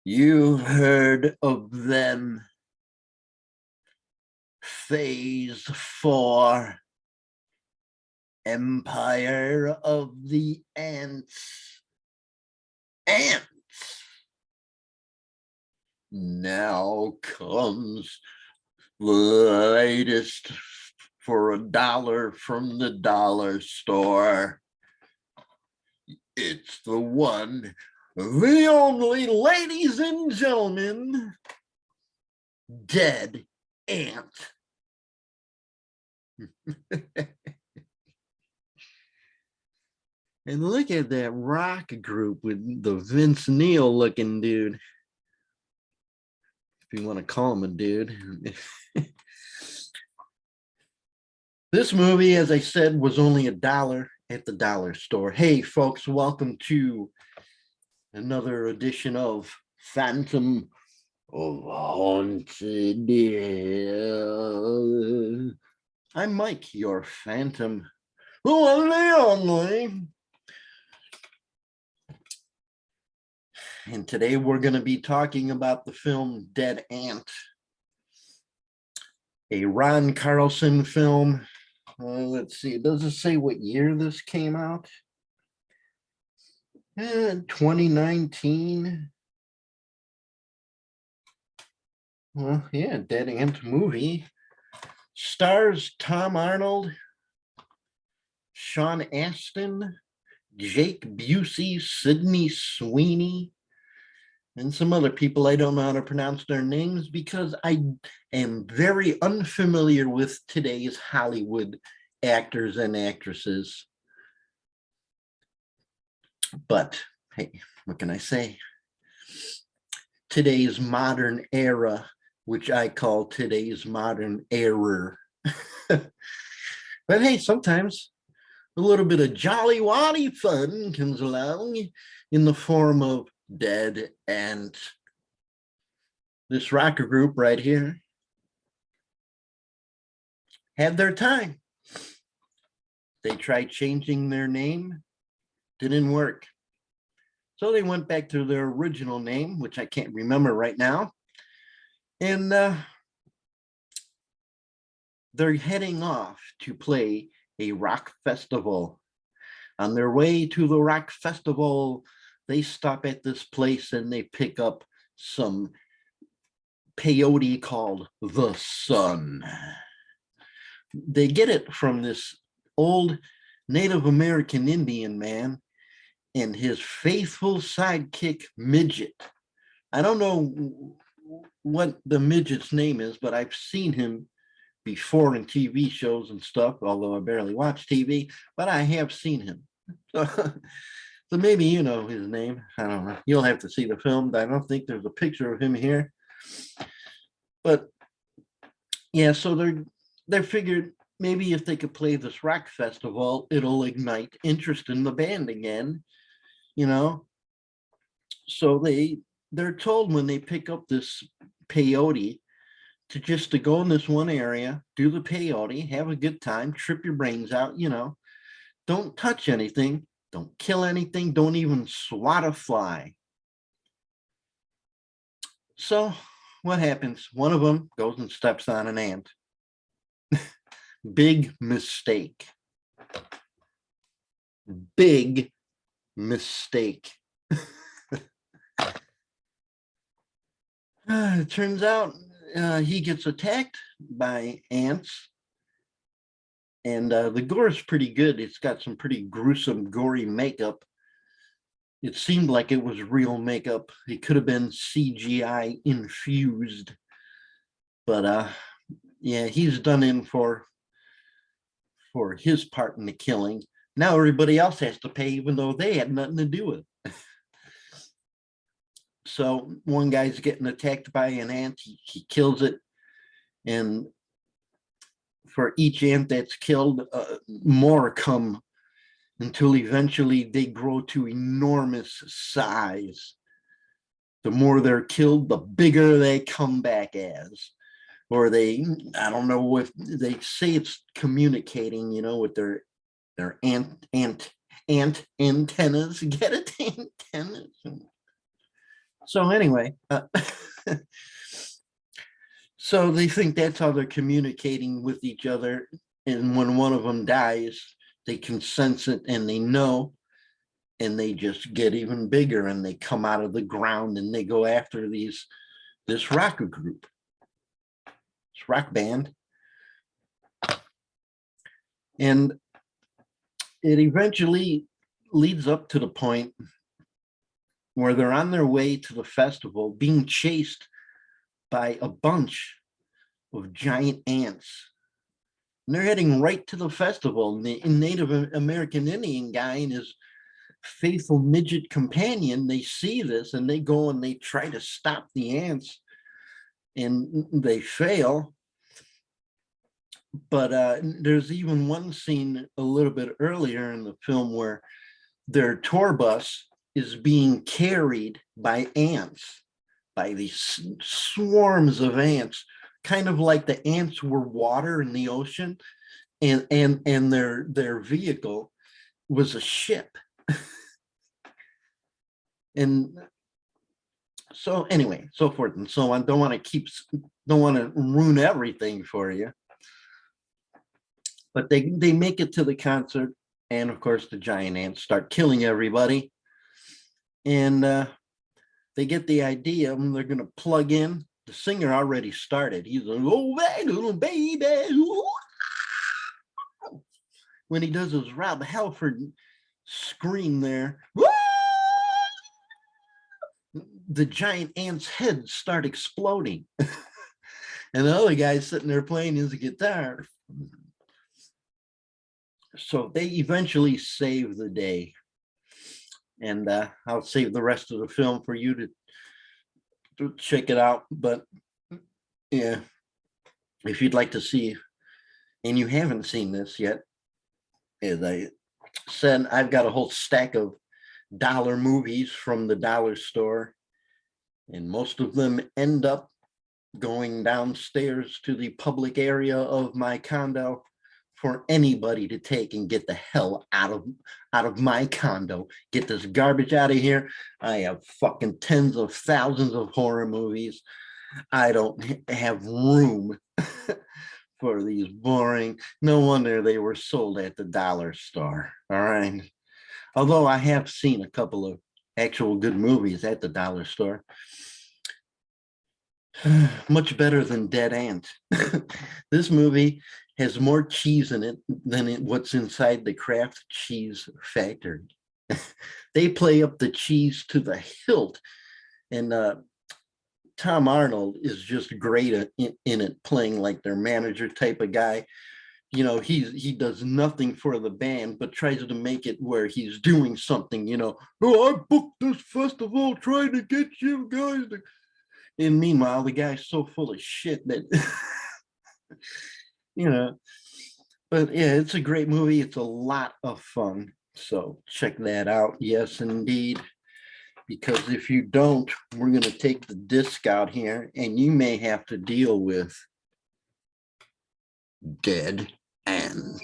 You heard of them. Phase 4. Empire of the Ants. Ants. Now comes the latest for $1 from the dollar store. It's the one, the only, ladies and gentlemen, Dead Ant. And look at that rock group with the Vince Neil looking dude. If you want to call him a dude. This movie, as I said, was only $1 at the dollar store. Hey, folks, welcome to another edition of Phantom of Haunted Hill. I'm Mike, your Phantom, the one and only. And today we're going to be talking about the film Dead Ant, a Ron Carlson film. Let's see, does it say what year this came out? 2019. Well, yeah, Dead Ant movie. Stars Tom Arnold, Sean Astin, Jake Busey, Sydney Sweeney, and some other people. I don't know how to pronounce their names because I am very unfamiliar with today's Hollywood actors and actresses. But hey, what can I say? Today's modern era, which I call today's modern error. But hey, sometimes a little bit of jolly waddy fun comes along in the form of Dead Ant. This rocker group right here had their time. They tried changing their name, didn't work. So they went back to their original name, which I can't remember right now. And they're heading off to play a rock festival. On their way to the rock festival, they stop at this place and they pick up some peyote called the Sun. They get it from this old Native American Indian man and his faithful sidekick, Midget. I don't know what the midget's name is, but I've seen him before in TV shows and stuff, although I barely watch TV, but I have seen him. So maybe you know his name. I don't know. You'll have to see the film. I don't think there's a picture of him here. But yeah, so they're figured maybe if they could play this rock festival, it'll ignite interest in the band again, you know. So they're told when they pick up this peyote to go in this one area, do the peyote, have a good time, trip your brains out, you know. Don't touch anything, don't kill anything, don't even swat a fly. So what happens? One of them goes and steps on an ant. Big mistake. Big mistake. It turns out he gets attacked by ants. And the gore is pretty good. It's got some pretty gruesome, gory makeup. It seemed like it was real makeup. It could have been CGI infused. But yeah, he's done in for his part in the killing. Now everybody else has to pay, even though they had nothing to do with it. So one guy's getting attacked by an ant. He kills it. And for each ant that's killed, more come until eventually they grow to enormous size. The more they're killed, the bigger they come back as. Or I don't know if they say it's communicating, you know, with their ant antennas. Get it? Antennas. So anyway, so they think that's how they're communicating with each other. And when one of them dies, they can sense it and they know, and they just get even bigger and they come out of the ground and they go after this rock group, this rock band. And it eventually leads up to the point where they're on their way to the festival being chased by a bunch of giant ants. And they're heading right to the festival. And the Native American Indian guy and his faithful midget companion, they see this and they go and they try to stop the ants and they fail. But there's even one scene a little bit earlier in the film where their tour bus is being carried by ants, by these swarms of ants, kind of like the ants were water in the ocean, and their vehicle was a ship. And so anyway, so forth and so on. Don't want to ruin everything for you. But they make it to the concert, and of course the giant ants start killing everybody. And they get the idea, and they're going to plug in. The singer already started. He's like, oh, baby. When he does his Rob Halford scream there, the giant ant's heads start exploding. And the other guy's sitting there playing his guitar. So they eventually save the day. And I'll save the rest of the film for you to check it out. But yeah, if you'd like to see, and you haven't seen this yet, as I said, I've got a whole stack of dollar movies from the dollar store, and most of them end up going downstairs to the public area of my condo for anybody to take and get the hell out of my condo. Get this garbage out of here. I have fucking tens of thousands of horror movies. I don't have room for these boring. No wonder they were sold at the dollar store. All right. Although I have seen a couple of actual good movies at the dollar store. Much better than Dead Ant. This movie has more cheese in it than what's inside the Kraft cheese factory. They play up the cheese to the hilt. And Tom Arnold is just great in it, playing like their manager type of guy. You know, he does nothing for the band, but tries to make it where he's doing something, you know. Oh, I booked this festival trying to get you guys to... And meanwhile, the guy's so full of shit that, you know, but yeah, it's a great movie. It's a lot of fun. So check that out. Yes, indeed. Because if you don't, we're going to take the disc out here and you may have to deal with dead ends.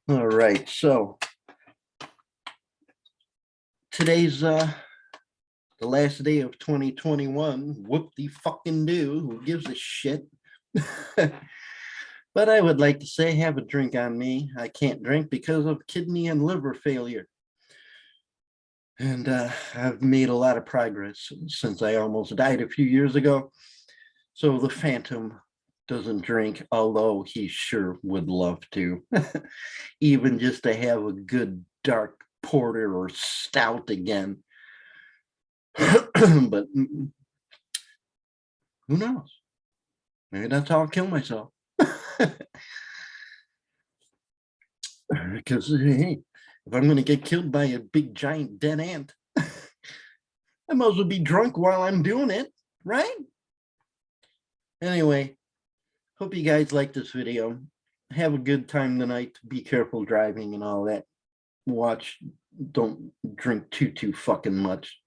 All right. So today's the last day of 2021. Whoop-de-fucking-do. Who gives a shit? But I would like to say, have a drink on me. I can't drink because of kidney and liver failure. And I've made a lot of progress since I almost died a few years ago. So the Phantom doesn't drink, although he sure would love to. Even just to have a good dark porter or stout again. But who knows? Maybe that's how I'll kill myself. Because hey, if I'm going to get killed by a big giant dead ant, I might as well be drunk while I'm doing it, right? Anyway, hope you guys like this video. Have a good time tonight. Be careful driving and all that. Don't drink too fucking much.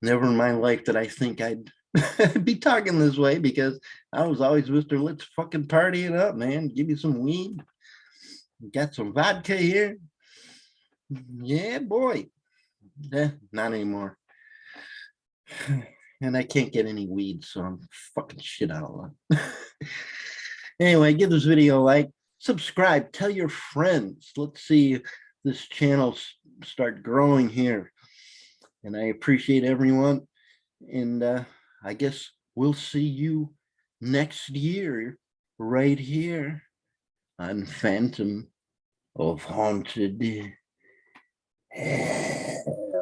Never in my life did I think I'd be talking this way, because I was always Mr. Let's fucking party it up, man. Give me some weed. Got some vodka here. Yeah, boy. Not anymore. And I can't get any weed, so I'm fucking shit out of luck. Anyway, give this video a like, subscribe, tell your friends. Let's see this channel start growing here. And I appreciate everyone. And I guess we'll see you next year right here on Phantom of Haunted Hell.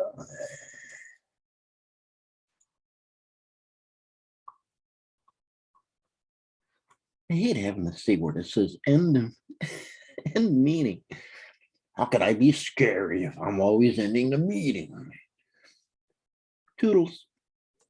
I hate having to say where it says end, end meeting. How could I be scary if I'm always ending the meeting? Toodles.